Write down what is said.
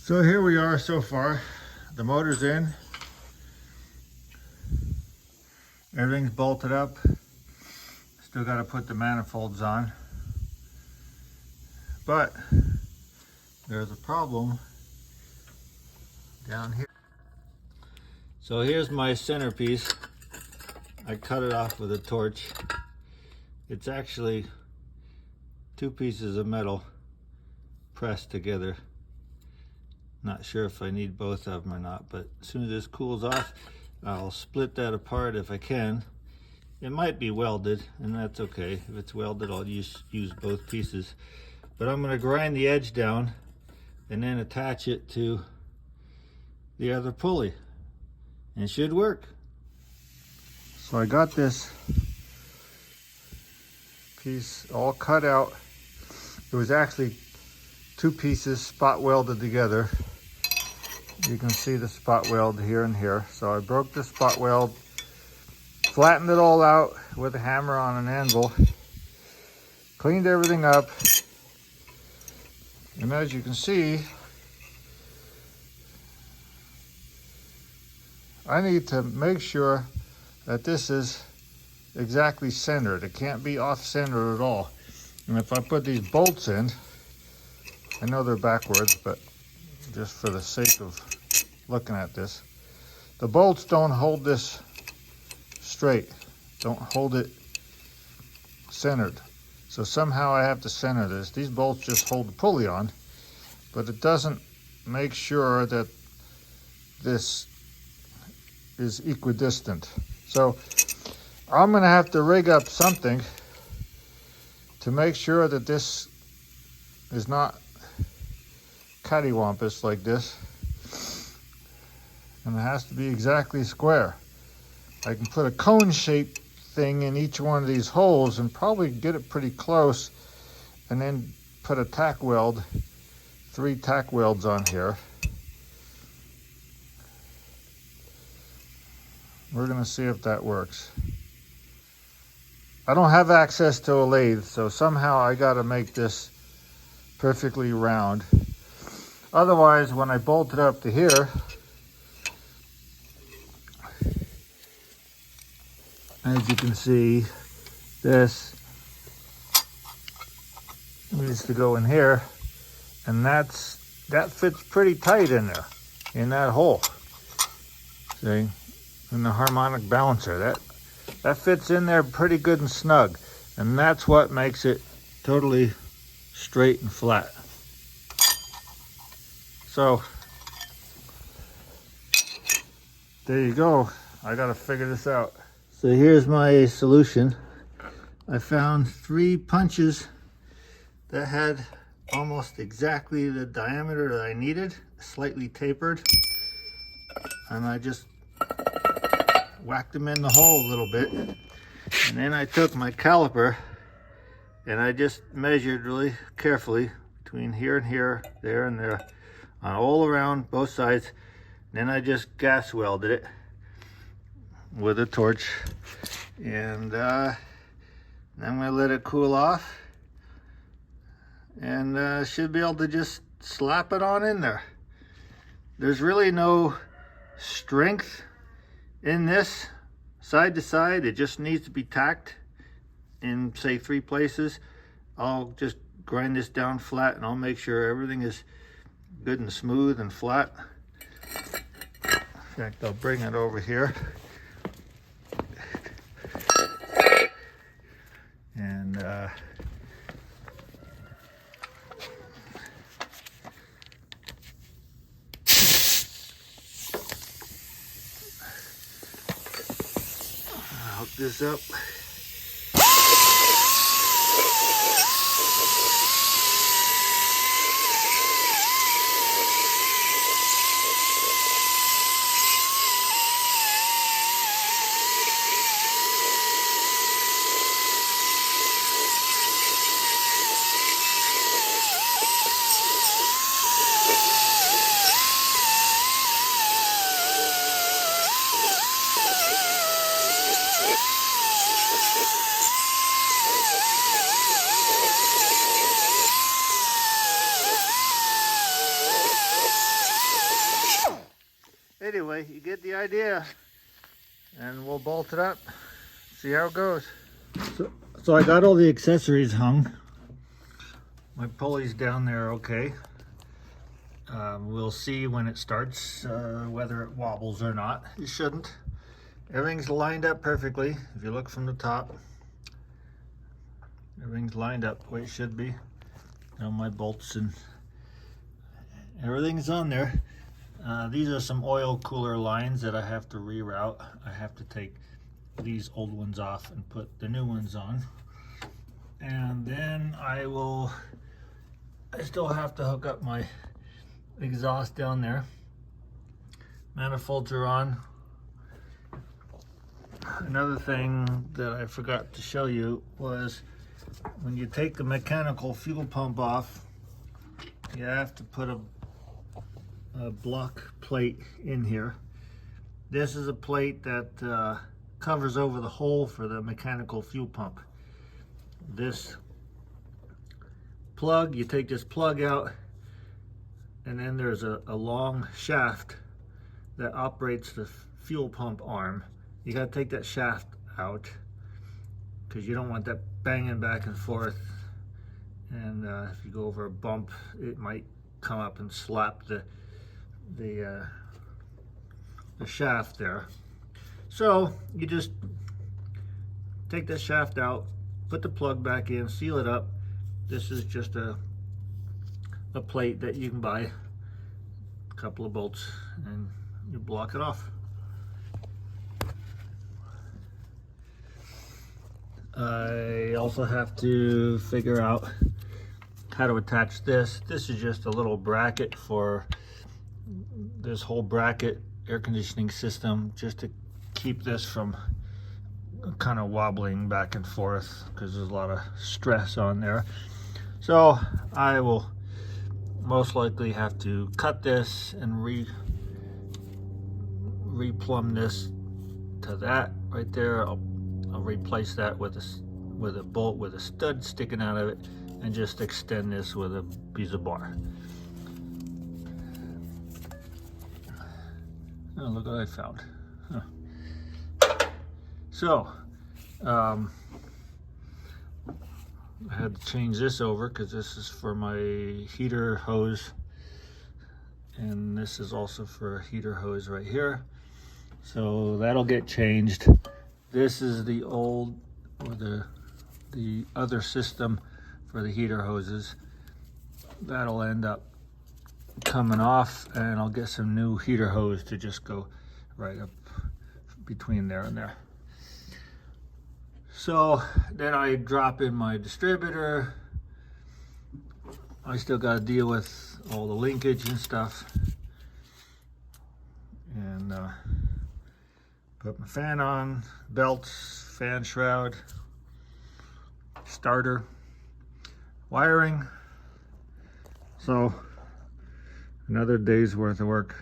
So here we are so far. The motor's in. Everything's bolted up. Still got to put the manifolds on. But there's a problem down here. So here's my centerpiece. I cut it off with a torch. It's actually two pieces of metal pressed together. Not sure if I need both of them or not, but as soon as this cools off, I'll split that apart if I can. It might be welded, and that's okay. If it's welded, I'll use both pieces. But I'm gonna grind the edge down and then attach it to the other pulley, and it should work. So I got this piece all cut out. It was actually two pieces spot welded together. You can see the spot weld here and here. So I broke the spot weld, flattened it all out with a hammer on an anvil, cleaned everything up, and as you can see, I need to make sure that this is exactly centered. It can't be off-centered at all. And if I put these bolts in, I know they're backwards, but just for the sake of looking at this, the bolts don't hold this straight, don't hold it centered. So somehow I have to center this. These bolts just hold the pulley on, but it doesn't make sure that this is equidistant. So I'm gonna have to rig up something to make sure that this is not cattywampus like this, and it has to be exactly square. I can put a cone shaped thing in each one of these holes and probably get it pretty close, and then put a tack weld, 3 tack welds on here. We're gonna see if that works. I don't have access to a lathe, so somehow I gotta make this perfectly round. Otherwise, when I bolt it up to here, as you can see, this needs to go in here, and that fits pretty tight in there, in that hole. See, in the harmonic balancer, that fits in there pretty good and snug, and that's what makes it totally straight and flat. So there you go. I gotta figure this out. So here's my solution. I found 3 punches that had almost exactly the diameter that I needed, slightly tapered, and I just whacked them in the hole a little bit, and then I took my caliper and I just measured really carefully between here and here, there and there, all around both sides. And then I just gas welded it with a torch, and I'm gonna let it cool off, and should be able to just slap it on in there. There's really no strength in this side to side. It just needs to be tacked in, say, 3 places. I'll just grind this down flat, and I'll make sure everything is good and smooth and flat. In fact, I'll bring it over here. And hook this up. Anyway, you get the idea. And we'll bolt it up, see how it goes. So I got all the accessories hung. My pulley's down there okay. We'll see when it starts whether it wobbles or not. It shouldn't. Everything's lined up perfectly. If you look from the top, everything's lined up the way it should be. Now my bolts and everything's on there. These are some oil cooler lines that I have to reroute. I have to take these old ones off and put the new ones on. And then I still have to hook up my exhaust down there. Manifolds are on. Another thing that I forgot to show you was when you take the mechanical fuel pump off, you have to put a block plate in here. This is a plate that covers over the hole for the mechanical fuel pump. This plug, you take this plug out, and then there's a long shaft that operates the fuel pump arm. You got to take that shaft out because you don't want that banging back and forth, and if you go over a bump, it might come up and slap the shaft there. So you just take that shaft out, put the plug back in, seal it up. This is just a plate that you can buy, a couple of bolts, and you block it off. I also have to figure out how to attach this. This is just a little bracket for this whole bracket air conditioning system, just to keep this from kind of wobbling back and forth because there's a lot of stress on there. So I will most likely have to cut this and replumb this to that right there. I'll replace that with a bolt with a stud sticking out of it, and just extend this with a piece of bar. Oh, look what I found. Huh. So, I had to change this over because this is for my heater hose, and this is also for a heater hose right here. So that'll get changed. This is the old, or the other system for the heater hoses. That'll end up coming off, and I'll get some new heater hose to just go right up between there and there. So then I drop in my distributor. I still got to deal with all the linkage and stuff, and put my fan on, belts, fan shroud, starter, wiring. So another day's worth of work.